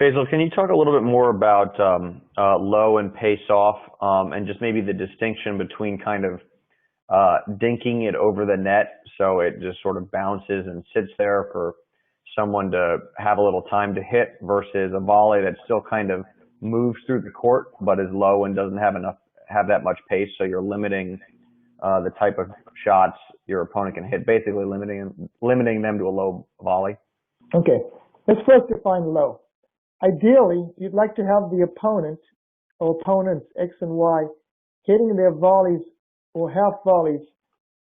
Faisal, can you talk a little bit more about low and pace off, and just maybe the distinction between kind of dinking it over the net so it just sort of bounces and sits there for someone to have a little time to hit versus a volley that still kind of moves through the court but is low and doesn't have that much pace, so you're limiting the type of shots your opponent can hit, basically limiting them to a low volley? Okay, let's first define low. Ideally, you'd like to have the opponent or opponents X and Y hitting their volleys or half volleys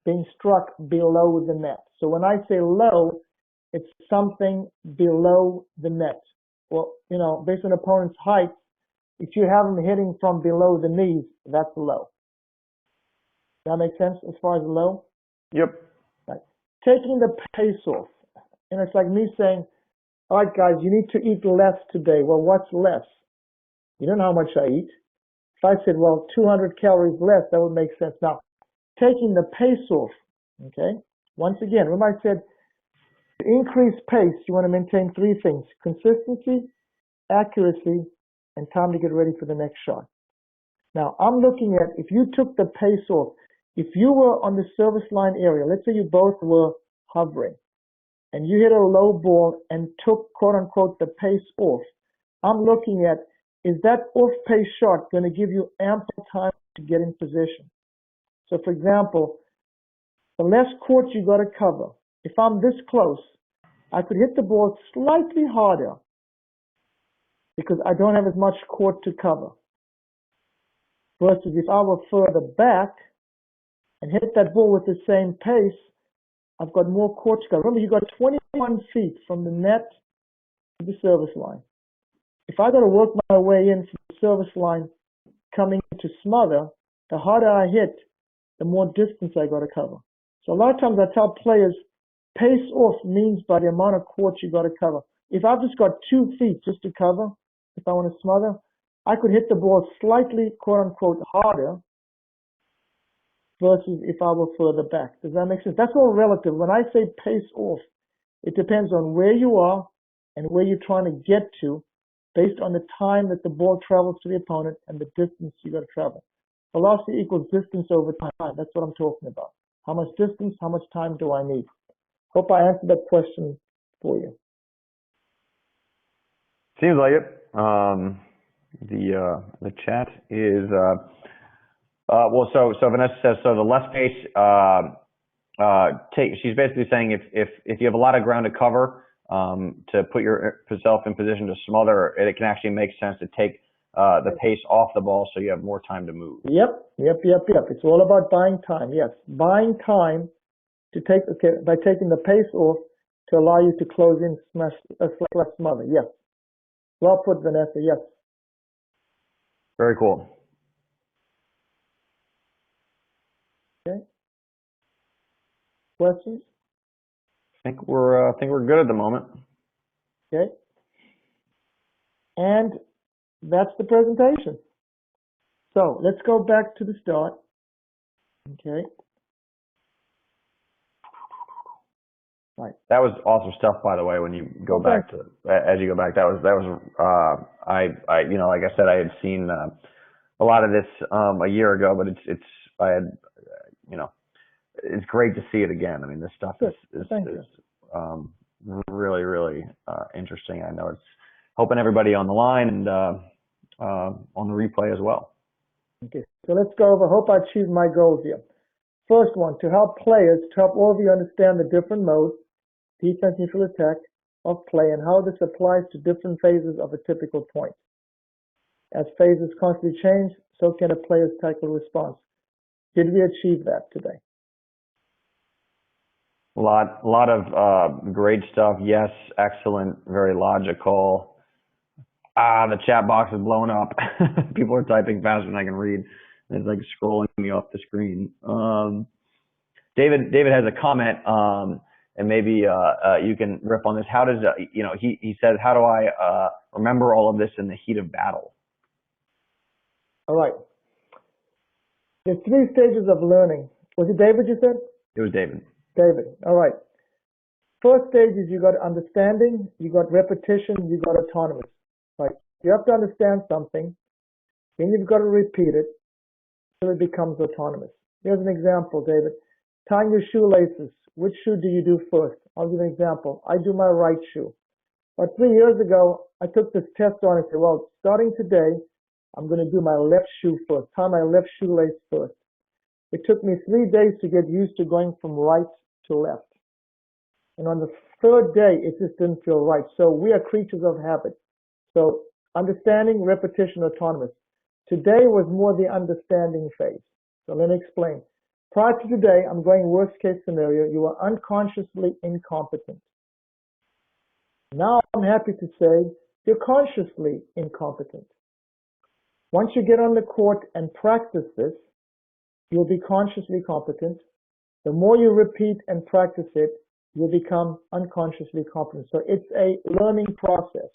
being struck below the net. So when I say low, it's something below the net. Well, based on opponent's height, if you have them hitting from below the knees, that's low. That makes sense as far as low? Yep. Right. Taking the pace off. And it's like me saying, all right, guys, you need to eat less today. Well, what's less? You don't know how much I eat. If I said, well, 200 calories less, that would make sense. Now, taking the pace off, okay? Once again, remember I said, to increase pace, you want to maintain three things: consistency, accuracy, and time to get ready for the next shot. Now, I'm looking at, if you took the pace off, if you were on the service line area, let's say you both were hovering, and you hit a low ball and took, quote unquote, the pace off, I'm looking at, is that off-pace shot going to give you ample time to get in position? So, for example, the less court you got to cover. If I'm this close, I could hit the ball slightly harder because I don't have as much court to cover. Versus if I were further back and hit that ball with the same pace, I've got more court to cover. Remember, you got 21 feet from the net to the service line. If I got to work my way in from the service line coming to smother, the harder I hit, the more distance I got to cover. So a lot of times I tell players, pace off means by the amount of court you got to cover. If I've just got 2 feet just to cover, if I want to smother, I could hit the ball slightly, quote unquote, harder versus if I were further back. Does that make sense? That's all relative. When I say pace off, it depends on where you are and where you're trying to get to based on the time that the ball travels to the opponent and the distance you got to travel. Velocity equals distance over time. That's what I'm talking about. How much distance, how much time do I need? Hope I answered that question for you. Seems like it. The chat is well. So Vanessa says, so the less pace. She's basically saying if you have a lot of ground to cover, to put yourself in position to smother, it can actually make sense to take the pace off the ball so you have more time to move. Yep. It's all about buying time. Yes, buying time to take by taking the pace off to allow you to close in slash smother. Yes. Well put, Vanessa. Yes. Very cool. Okay. Questions? I think we're good at the moment. Okay. And that's the presentation. So let's go back to the start. Okay. Right. That was awesome stuff, by the way. When you go back to, as you go back, that was I like I said, I had seen a lot of this a year ago, but it's great to see it again. I mean, this stuff is really, really interesting. I know it's helping everybody on the line and on the replay as well. Okay, so let's go over. Hope I achieved my goals here. First one, to help all of you understand the different modes, defense, neutral, attack of play, and how this applies to different phases of a typical point. As phases constantly change, so can a player's tactical response. Did we achieve that today? A lot of great stuff. Yes, excellent, very logical. The chat box is blowing up. People are typing faster than I can read. It's like scrolling me off the screen. David has a comment, and maybe you can riff on this. How does he says, how do I remember all of this in the heat of battle? All right. There's 3 stages of learning. Was it David you said? It was David. David. All right. First stage is you got understanding, you got repetition, you got autonomous. Right? You have to understand something, then you've got to repeat it till it becomes autonomous. Here's an example, David. Tying your shoelaces. Which shoe do you do first? I'll give you an example. I do my right shoe. But 3 years ago, I took this test on and said, well, starting today, I'm going to do my left shoe first, tie my left shoelace first. It took me 3 days to get used to going from right to left. And on the third day, it just didn't feel right. So we are creatures of habit. So understanding, repetition, autonomous. Today was more the understanding phase. So let me explain. Prior to today, I'm going worst case scenario, you are unconsciously incompetent. Now I'm happy to say you're consciously incompetent. Once you get on the court and practice this, you'll be consciously competent. The more you repeat and practice it, you'll become unconsciously competent. So it's a learning process.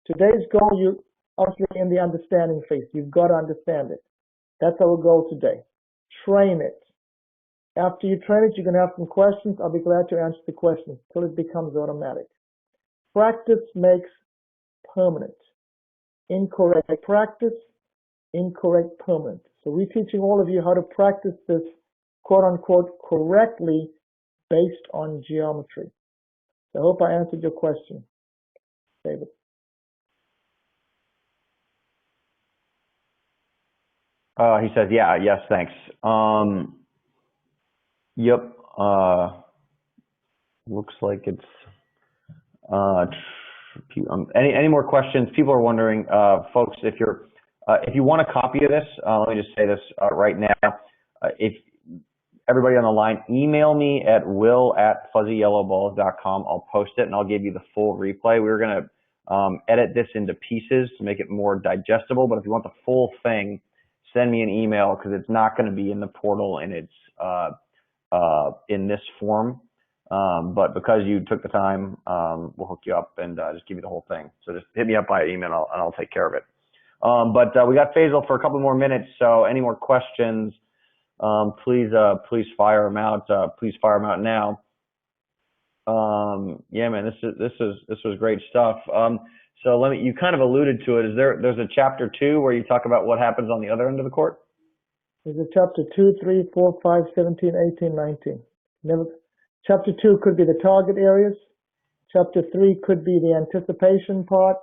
Today's goal, you obviously in the understanding phase. You've got to understand it. That's our goal today. Train it. After you train it, you can have some questions. I'll be glad to answer the questions till it becomes automatic. Practice makes permanent. Incorrect practice, incorrect permanent. So we're teaching all of you how to practice this quote unquote correctly based on geometry. So I hope I answered your question, David. He says, yeah, yes, thanks. Yep. Looks like it's any more questions? People are wondering, folks, if you want a copy of this, let me just say this right now. If everybody on the line, email me at will@fuzzyyellowballs.com. I'll post it and I'll give you the full replay. We're going to edit this into pieces to make it more digestible. But if you want the full thing, send me an email because it's not going to be in the portal and it's in this form. But because you took the time, we'll hook you up and just give you the whole thing. So just hit me up by email and I'll take care of it. But we got Faisal for a couple more minutes. So any more questions, please fire them out. Please fire them out now. Yeah, man, this was great stuff. So you kind of alluded to it. There's a chapter 2 where you talk about what happens on the other end of the court? There's a chapter 2, 3, 4, 5, 17, 18, 19. Chapter 2 could be the target areas. Chapter 3 could be the anticipation part.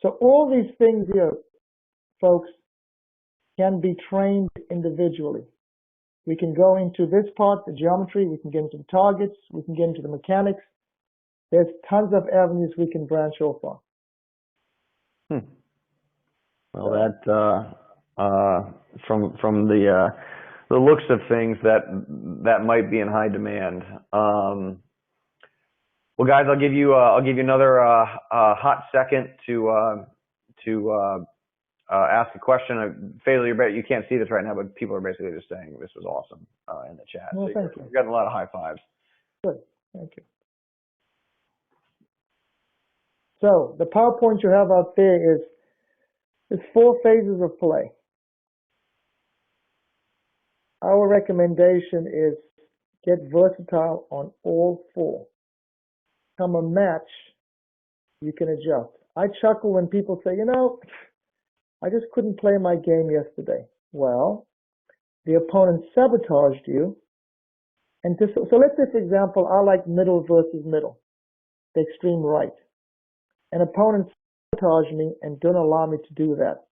So all these things here, folks, can be trained individually. We can go into this part, the geometry, we can get into the targets, we can get into the mechanics. There's tons of avenues we can branch off on. Well, that from the looks of things, that might be in high demand. Well, guys, I'll give you another hot second to ask a question. Faisal, you can't see this right now, but people are basically just saying this was awesome in the chat. Well, so thank you. We've gotten a lot of high fives. Good, thank you. So the PowerPoint you have out there is 4 phases of play. Our recommendation is get versatile on all 4. Come a match, you can adjust. I chuckle when people say, I just couldn't play my game yesterday. Well, the opponent sabotaged you. And so let's say, for example, I like middle versus middle, the extreme right. An opponent sabotaged me and don't allow me to do that.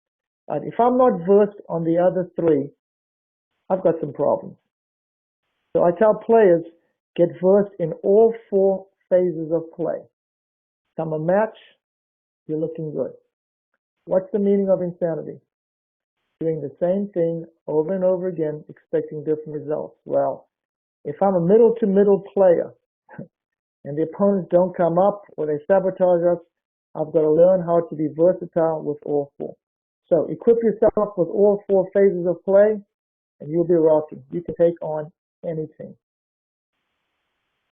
If I'm not versed on the other 3, I've got some problems. So I tell players, get versed in all 4 phases of play. Come a match, you're looking good. What's the meaning of insanity? Doing the same thing over and over again, expecting different results. Well, if I'm a middle to middle player and the opponents don't come up or they sabotage us, I've got to learn how to be versatile with all 4. So equip yourself with all 4 phases of play and you'll be rocking. You can take on anything.